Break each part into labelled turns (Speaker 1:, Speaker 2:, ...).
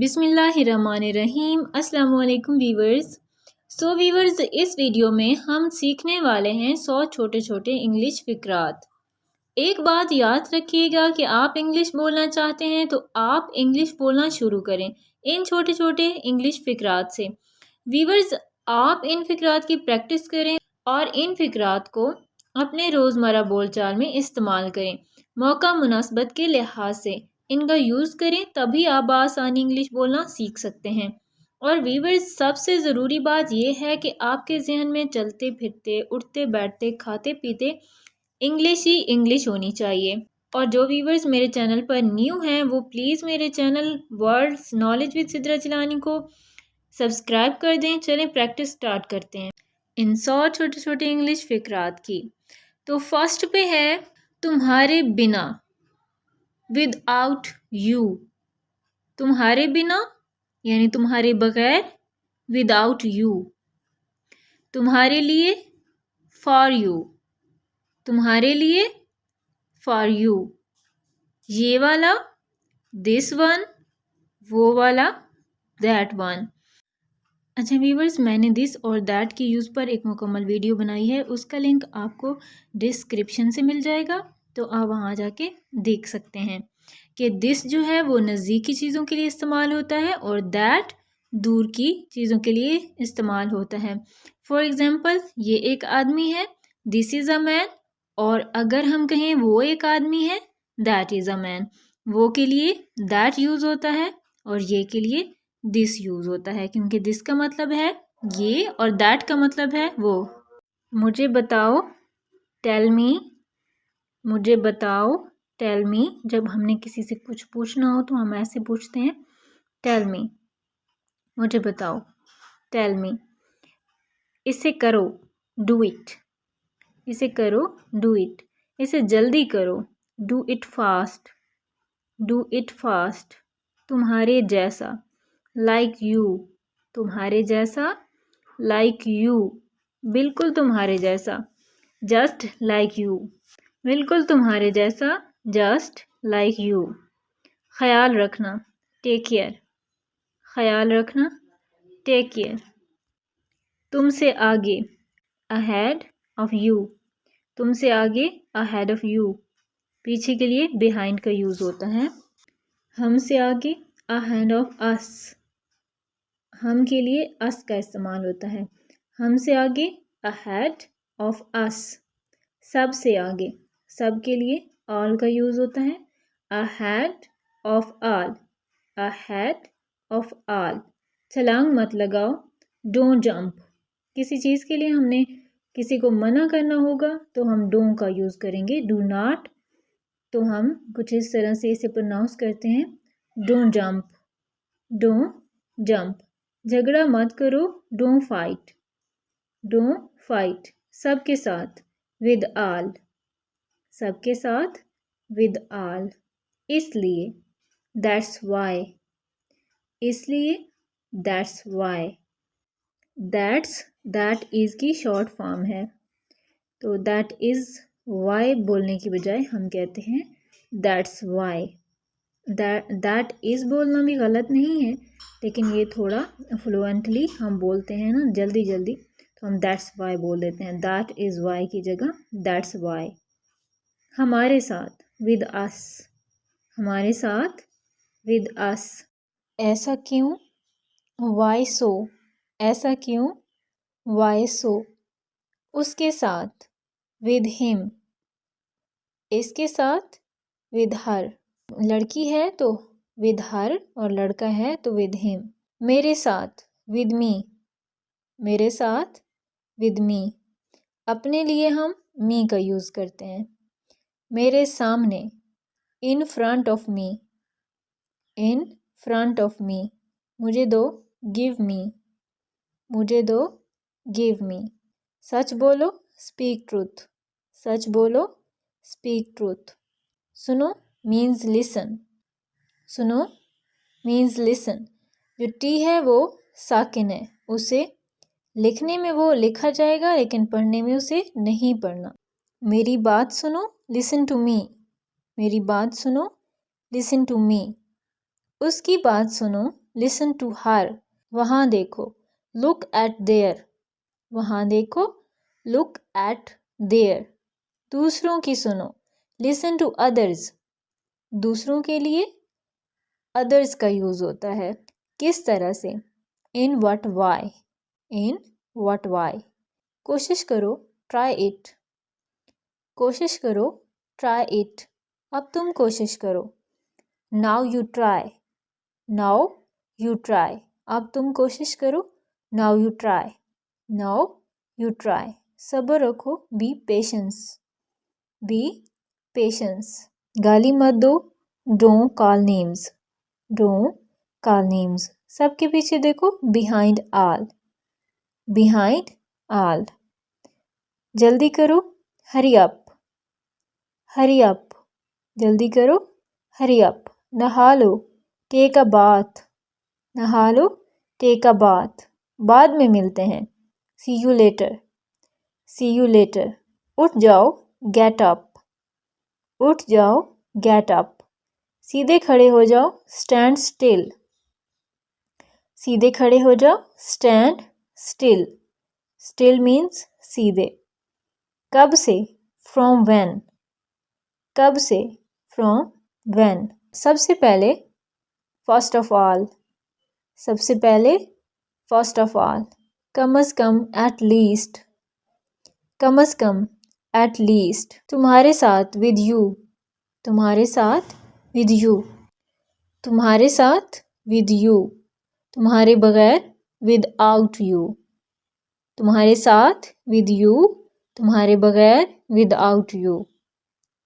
Speaker 1: बिस्मिल्लाहिर्रहमानिर्रहीम। अस्सलाम वालेकुम वीवर्स। वीवर्स, इस वीडियो में हम सीखने वाले हैं 100 छोटे छोटे इंग्लिश फ़िक्रात। एक बात याद रखिएगा कि आप इंग्लिश बोलना चाहते हैं तो आप इंग्लिश बोलना शुरू करें इन छोटे छोटे इंग्लिश फ़िक्रात से। वीवर्स, आप इन फ़िक्रात की प्रैक्टिस करें और इन फ़िक्रात को अपने रोज़मर्रा बोलचाल में इस्तेमाल करें। मौका मुनासबत के लिहाज से इनका यूज़ करें, तभी आप आसानी इंग्लिश बोलना सीख सकते हैं। और वीवर्स, सबसे ज़रूरी बात यह है कि आपके जहन में चलते फिरते, उठते बैठते, खाते पीते इंग्लिश ही इंग्लिश होनी चाहिए। और जो वीवर्स मेरे चैनल पर न्यू हैं वो प्लीज़ मेरे channel words knowledge with Sidra Jilani को सब्सक्राइब कर दें। चलें प्रैक्टिस स्टार्ट करते हैं इन 100 छोटे छोटे इंग्लिश फ़िक्रात की। तो फर्स्ट पे है तुम्हारे बिना, विदाउट यू। तुम्हारे बिना यानी तुम्हारे बगैर, विदाउट यू। तुम्हारे लिए, फॉर यू। तुम्हारे लिए, फॉर यू। ये वाला, दिस वन। वो वाला, दैट वन। अच्छा व्यूवर्स, मैंने दिस और दैट की यूज़ पर एक मुकम्मल वीडियो बनाई है, उसका लिंक आपको डिस्क्रिप्शन से मिल जाएगा, तो आप वहाँ जाके देख सकते हैं कि दिस जो है वो नज़दीकी चीज़ों के लिए इस्तेमाल होता है और दैट दूर की चीज़ों के लिए इस्तेमाल होता है। फॉर एग्ज़ाम्पल, ये एक आदमी है, दिस इज़ अ मैन। और अगर हम कहें वो एक आदमी है, दैट इज़ अ मैन। वो के लिए दैट यूज़ होता है और ये के लिए दिस यूज़ होता है, क्योंकि दिस का मतलब है ये और दैट का मतलब है वो। मुझे बताओ, टेल मी। मुझे बताओ, टेल मी। जब हमने किसी से कुछ पूछना हो तो हम ऐसे पूछते हैं, टेल मी। मुझे बताओ, टेल मी। इसे करो, डू इट। इसे करो, डू इट। इसे जल्दी करो, do it fast. Do it fast. तुम्हारे जैसा, लाइक यू। तुम्हारे जैसा, लाइक यू। बिल्कुल तुम्हारे जैसा, जस्ट लाइक यू। बिल्कुल तुम्हारे जैसा, जस्ट लाइक यू। ख्याल रखना, टेक केयर। ख्याल रखना, टेक केयर। तुमसे आगे, अहेड ऑफ यू। तुमसे आगे, अहेड ऑफ यू। पीछे के लिए बिहाइंड का यूज़ होता है। हमसे आगे, अहेड ऑफ अस। हम के लिए अस का इस्तेमाल होता है। हमसे आगे, अहेड ऑफ अस। सब से आगे, सब के लिए ऑल का यूज़ होता है। Ahead of all. Ahead of all. छलांग मत लगाओ, डोंट जंप। किसी चीज़ के लिए हमने किसी को मना करना होगा तो हम डोंट का यूज़ करेंगे, डू नॉट। तो हम कुछ इस तरह से इसे प्रोनाउंस करते हैं, डोंट जंप, डोंट जंप। झगड़ा मत करो, डोंट फाइट, डोंट फाइट। सबके साथ, विद ऑल। सबके साथ, विद ऑल। इसलिए, दैट्स वाई। इसलिए, that's why. That's, that is की शॉर्ट फॉर्म है, तो दैट इज़ वाई बोलने की बजाय हम कहते हैं दैट्स वाई। दैट इज़ बोलना भी गलत नहीं है, लेकिन ये थोड़ा फ्लुएंटली हम बोलते हैं ना, जल्दी जल्दी, तो हम दैट्स वाई बोल देते हैं। दैट इज़ वाई की जगह दैट्स वाई। हमारे साथ, विद अस। हमारे साथ, विद अस। ऐसा क्यों, वाई सो। ऐसा क्यों, वाई सो। उसके साथ, विद हिम। इसके साथ, विद हर। लड़की है तो विद हर और लड़का है तो विद हिम। मेरे साथ, विद मी। मेरे साथ, विद मी। अपने लिए हम मी का यूज़ करते हैं। मेरे सामने, in front of me. In front of me. मुझे दो, गिव मी। मुझे दो, गिव मी। सच बोलो, स्पीक ट्रूथ। सच बोलो, स्पीक ट्रूथ। सुनो मीन्स लिसन। सुनो मीन्स लिसन। जो टी है वो साकिन है, उसे लिखने में वो लिखा जाएगा लेकिन पढ़ने में उसे नहीं पढ़ना। मेरी बात सुनो, लिसन टू मी। मेरी बात सुनो, लिसन टू मी। उसकी बात सुनो, लिसन टू हर, वहाँ देखो। लुक एट देयर, वहाँ देखो। Look at there. दूसरों की सुनो। लिसन टू अदर्स, दूसरों के लिए अदर्स का यूज़ होता है। किस तरह से? In what way, in what way. कोशिश करो, ट्राई इट, कोशिश करो, ट्राई इट। अब तुम कोशिश करो। Now you try, now you try. अब तुम कोशिश करो। Now you try, now you try. सब्र रखो, बी पेशेंस, बी पेशेंस। गाली मत दो, don't call names, don't call names. सबके पीछे देखो, बिहाइंड ऑल, बिहाइंड ऑल। जल्दी करो, हरी अप, हरी अप। जल्दी करो, हरी अप। नहा लो, टेक अ बाथ, नहा लो, टेक अ बाथ। बाद में मिलते हैं, see you later, see you later. उठ जाओ, गेट अप, उठ जाओ, गेट अप। सीधे खड़े हो जाओ, स्टैंड स्टिल, सीधे खड़े हो जाओ, स्टैंड स्टिल। स्टिल मीन्स सीधे। कब से? फ्रॉम व्हेन, कब से? From when. सबसे पहले, फर्स्ट ऑफ ऑल, सबसे पहले, फर्स्ट ऑफ ऑल। कम अज कम, एट लीस्ट, कम अज कम, एट लीस्ट। तुम्हारे साथ, विद यू, तुम्हारे साथ, विद यू, तुम्हारे साथ, विद यू। तुम्हारे बगैर, विद आउट यू, तुम्हारे साथ, विद यू, तुम्हारे बगैर, without you,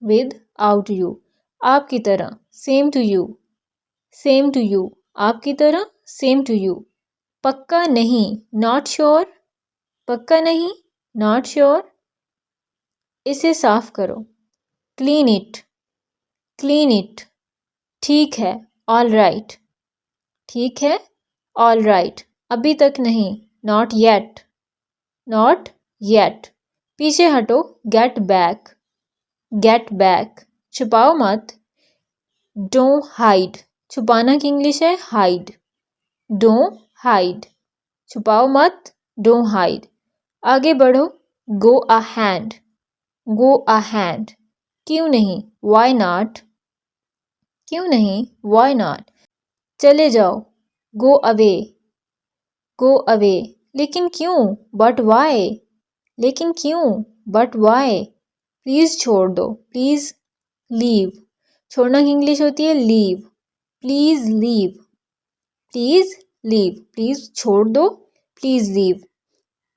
Speaker 1: without you. आपकी तरह, same to you, same to you. आपकी तरह, सेम टू यू। पक्का नहीं, नॉट श्योर, पक्का नहीं, नॉट श्योर। इसे साफ करो, क्लीन इट, क्लीन इट। ठीक है, ऑल राइट, ठीक है, ऑल राइट। अभी तक नहीं, नॉट येट, नॉट येट। पीछे हटो, गेट बैक, गेट बैक। छुपाओ मत, डोंट हाइड। छुपाना की इंग्लिश है हाइड, डोंट हाइड। छुपाओ मत, डोंट हाइड। आगे बढ़ो, गो a hand, go a hand. क्यों नहीं, वाई नॉट, क्यों नहीं, वाई नॉट। चले जाओ, गो अवे, गो अवे। लेकिन क्यों, बट वाई, लेकिन क्यों, बट वाई। प्लीज़ छोड़ दो, प्लीज़ लीव। छोड़ना की इंग्लिश होती है leave, please leave, please leave. Please छोड़ दो, प्लीज़ लीव।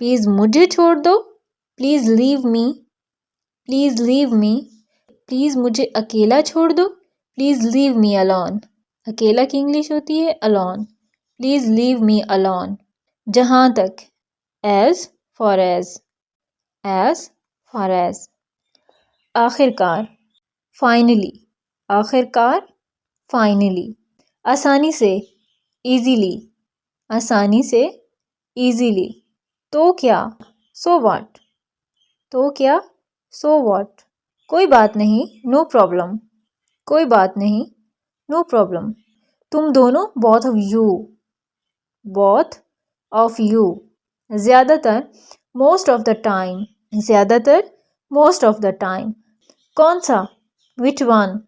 Speaker 1: प्लीज़ मुझे छोड़ दो, please leave me, please leave me. Please मुझे अकेला छोड़ दो, प्लीज़ लीव मी अलोन। अकेला की इंग्लिश होती है alone, please leave me alone. जहाँ तक, as far as, as far as. आखिरकार, फाइनली, आखिरकार, फाइनली। आसानी से, इजीली, आसानी से, इजीली। तो क्या, सो व्हाट, तो क्या, सो व्हाट। कोई बात नहीं, नो प्रॉब्लम, कोई बात नहीं, नो प्रॉब्लम। तुम दोनों, both of you, both of you. ज़्यादातर, मोस्ट ऑफ द टाइम, ज़्यादातर, मोस्ट ऑफ द टाइम। कौन सा, विच वन,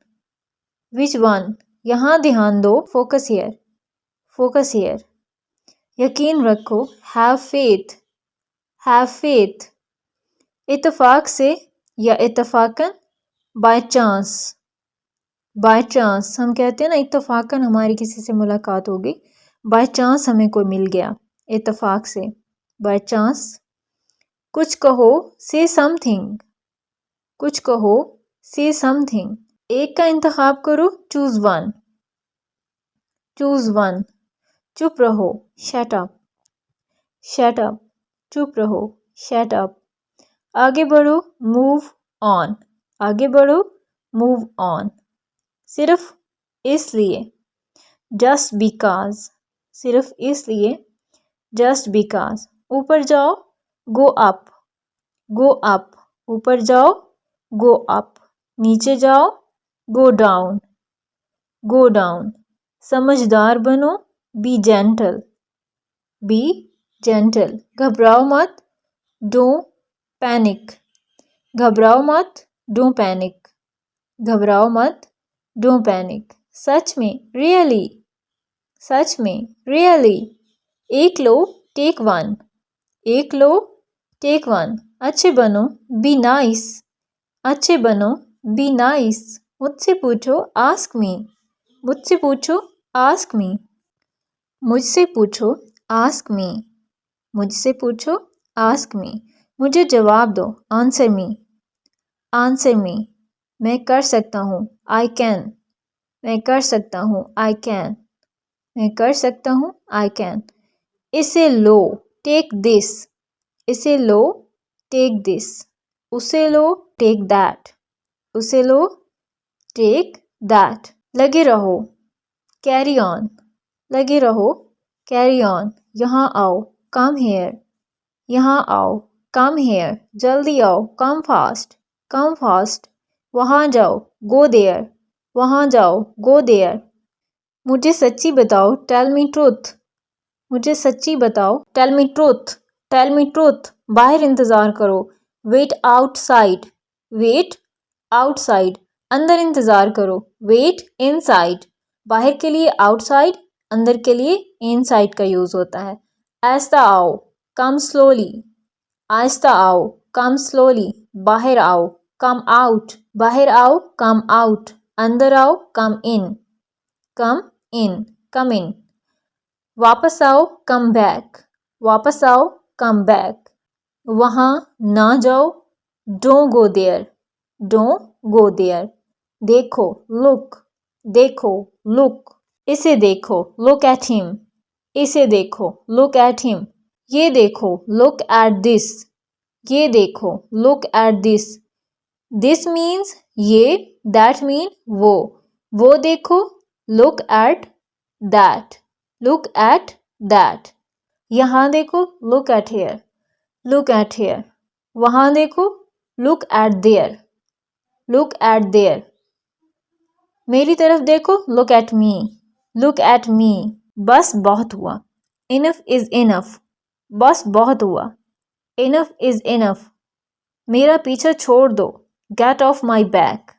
Speaker 1: विच वन। यहाँ ध्यान दो, फोकस हियर, फोकस हियर। यकीन रखो, हैव फेथ, हैव फेथ। इत्तेफाक से या इत्तेफाकन, बाय चांस, बाय चांस। हम कहते हैं ना इत्तेफाकन हमारी किसी से मुलाकात हो गई, बाय चांस हमें कोई मिल गया, इत्तेफाक से, बाय चांस। कुछ कहो, से समथिंग, कुछ कहो, से समथिंग। एक का इंतखाब करो, चूज वन, चूज वन। चुप रहो, शट अप, शट अप। चुप रहो, शट अप। आगे बढ़ो, मूव ऑन, आगे बढ़ो, मूव ऑन। सिर्फ इसलिए, जस्ट बिकॉज, सिर्फ इसलिए, जस्ट बिकॉज। ऊपर जाओ, गो अप, गो अप। ऊपर जाओ, गो अप। नीचे जाओ, गो डाउन, गो डाउन। समझदार बनो, बी जेंटल, बी जेंटल। घबराओ मत, डोंट पैनिक, घबराओ मत, डोंट पैनिक, घबराओ मत, डोंट पैनिक। सच में, रियली, सच में, रियली। एक लो, टेक वन, एक लो, टेक वन। अच्छे बनो, बी नाइस, अच्छे बनो, बी नाइस। मुझसे पूछो, आस्क मी, मुझसे पूछो, आस्क मी, मुझसे पूछो, आस्क मी, मुझसे पूछो, आस्क मी। मुझे जवाब दो, आंसर मी, आंसर मी। मैं कर सकता हूँ, आई कैन, मैं कर सकता हूँ, आई कैन, मैं कर सकता हूँ, आई कैन। इसे लो, टेक दिस, इसे लो, टेक दिस। उसे लो, टेक दैट, उसे लो, टेक दैट। लगे रहो, कैरी ऑन, लगे रहो, कैरी ऑन। यहाँ आओ, कम हेयर, यहाँ आओ, कम हेयर। जल्दी आओ, कम फास्ट, कम फास्ट। वहाँ जाओ, गो देयर, वहाँ जाओ, गो देयर। मुझे सच्ची बताओ, टेल मी ट्रूथ, मुझे सच्ची बताओ, tell me truth, tell me truth. बाहर इंतज़ार करो, वेट आउटसाइड, वेट आउटसाइड। अंदर इंतज़ार करो, वेट इनसाइड। बाहर के लिए आउटसाइड, अंदर के लिए इनसाइड का यूज़ होता है। आहिस्ता आओ, कम स्लोली, आहिस्ता आओ, कम स्लोली। बाहर आओ, कम आउट, बाहर आओ, कम आउट। अंदर आओ, कम इन, कम इन, कम इन। वापस आओ, कम बैक, वापस आओ, कम बैक। वहाँ ना जाओ, don't go there, don't go there. देखो, लुक, देखो, लुक। इसे देखो, लुक एट हिम, इसे देखो, लुक एट हिम। ये देखो, लुक एट दिस, ये देखो, look at this. This means ये, दैट मीन वो देखो, look at that, look at that. यहाँ देखो, look at here, look at here. वहाँ देखो, look at there, look at there. मेरी तरफ देखो, look at me, look at me. बस बहुत हुआ, इनफ इज इनफ, बस बहुत हुआ, इनफ इज इनफ। मेरा पीछा छोड़ दो, get off my back,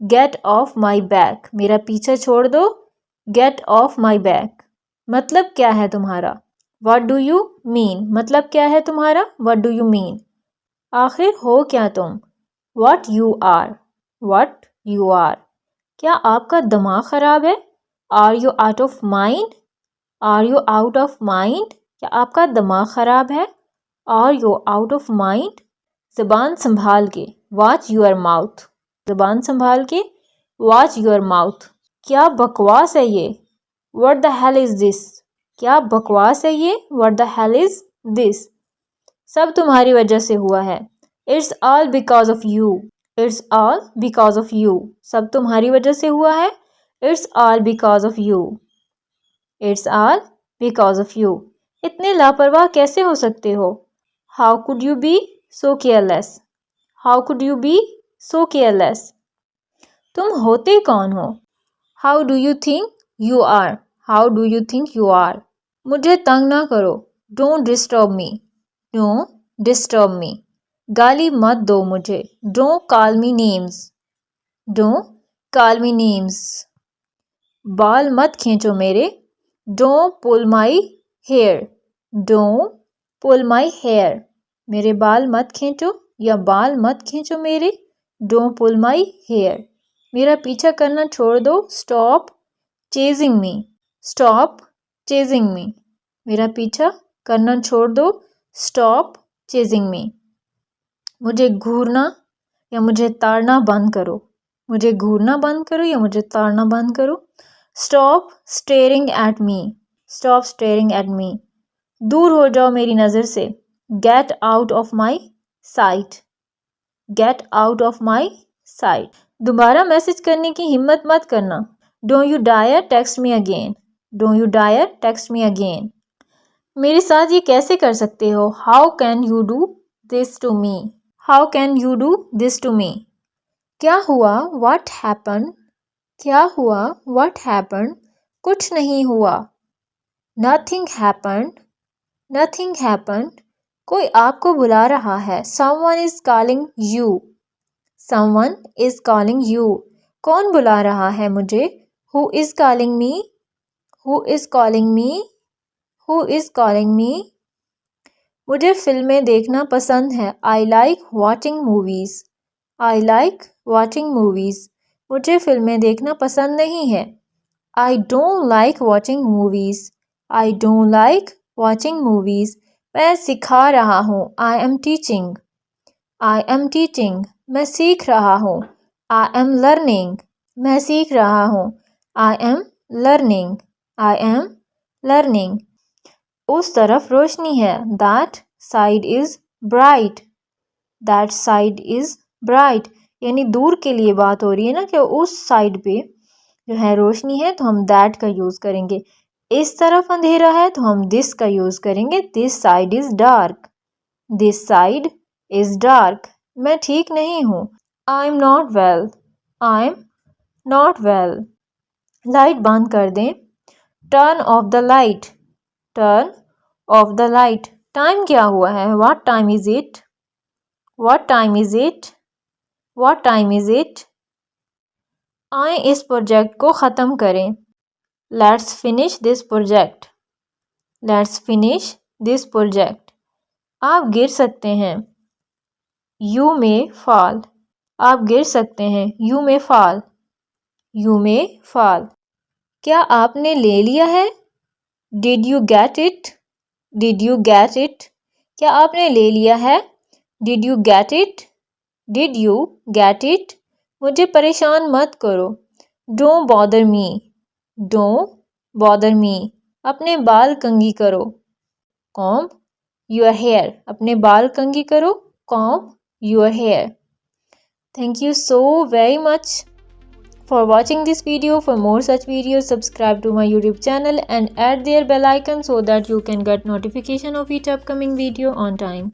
Speaker 1: get off my back. मेरा पीछा छोड़ दो, गेट ऑफ माई बैक। मतलब क्या है तुम्हारा, व्हाट डू यू मीन। मतलब क्या है तुम्हारा, व्हाट डू यू मीन। आखिर हो क्या तुम, what you are, what you are. क्या आपका दिमाग ख़राब है, are you out of mind, are you out of mind. क्या आपका दिमाग ख़राब है, are you out of mind. ज़बान संभाल के, वॉच यूअर माउथ, ज़बान संभाल के, वॉच यूअर माउथ। क्या बकवास है ये, what the hell is this. क्या बकवास है ये, what the hell is this. सब तुम्हारी वजह से हुआ है, it's all because of you, it's all because of you. सब तुम्हारी वजह से हुआ है, it's all because of you, it's all because of you. इतने लापरवाह कैसे हो सकते हो, how could you be so careless, how could you be so careless. तुम होते कौन हो, how do you think you are, how do you think you are. मुझे तंग ना करो, don't disturb me, don't disturb me. गाली मत दो मुझे, don't call me names, don't call me names. बाल मत खींचो मेरे, don't pull my hair, don't pull my hair. मेरे बाल मत खींचो या बाल मत खींचो मेरे, डोंट पुल माई हेयर। मेरा पीछा करना छोड़ दो, स्टॉप चेजिंग मी, स्टॉप चेजिंग मी। मेरा पीछा करना छोड़ दो, स्टॉप चेजिंग मी। मुझे घूरना या मुझे ताड़ना बंद करो, मुझे घूरना बंद करो या मुझे ताड़ना बंद करो। Stop staring at me, stop staring at me. दूर हो जाओ मेरी नज़र से, get out of my sight, get out of my sight. दोबारा मैसेज करने की हिम्मत मत करना, don't you dare text me again, don't you dare text me again. मेरे साथ ये कैसे कर सकते हो, how can you do this to me, how can you do this to me. क्या हुआ, व्हाट हैपन, क्या हुआ, व्हाट हैपन। कुछ नहीं हुआ, Nothing happened. Nothing happened. कोई आपको बुला रहा है. Someone is calling you. Someone is calling you. कौन बुला रहा है मुझे? Who is calling me? Who is calling me? Who is calling me? मुझे फिल्में देखना पसंद है. I like watching movies. I like watching movies. मुझे फिल्में देखना पसंद नहीं है. I don't like watching movies. I don't like watching movies. मैं सिखा रहा हूँ. I am teaching. I am teaching. मैं सीख रहा हूँ. I am learning. मैं सीख रहा हूँ. I am learning. I am learning. उस तरफ रोशनी है. That side is bright. That side is bright. यानी दूर के लिए बात हो रही है ना कि उस साइड पे जो है रोशनी है, तो हम that का यूज़ करेंगे. इस तरफ अंधेरा है तो हम this का यूज़ करेंगे. This side is dark. This side is dark. मैं ठीक नहीं हूँ. I'm not well. I'm not well. Light बंद कर दें. Turn off the light. Turn off the light. Time क्या हुआ है? What time is it? What time is it? What time is it? आए इस प्रोजेक्ट को ख़त्म करें. Let's finish this project. Let's finish this project. आप गिर सकते हैं. You may fall. आप गिर सकते हैं. You may fall. You may fall. क्या आपने ले लिया है? Did you get it? Did you get it? क्या आपने ले लिया है? Did you get it? Did you get it? मुझे परेशान मत करो. Don't bother me. Don't bother me. अपने बाल कंघी करो. Comb your hair. अपने बाल कंघी करो. Comb your hair. Thank you so very much for watching this video. For more such videos, subscribe to my YouTube channel and add their bell icon so that you can get notification of each upcoming video on time.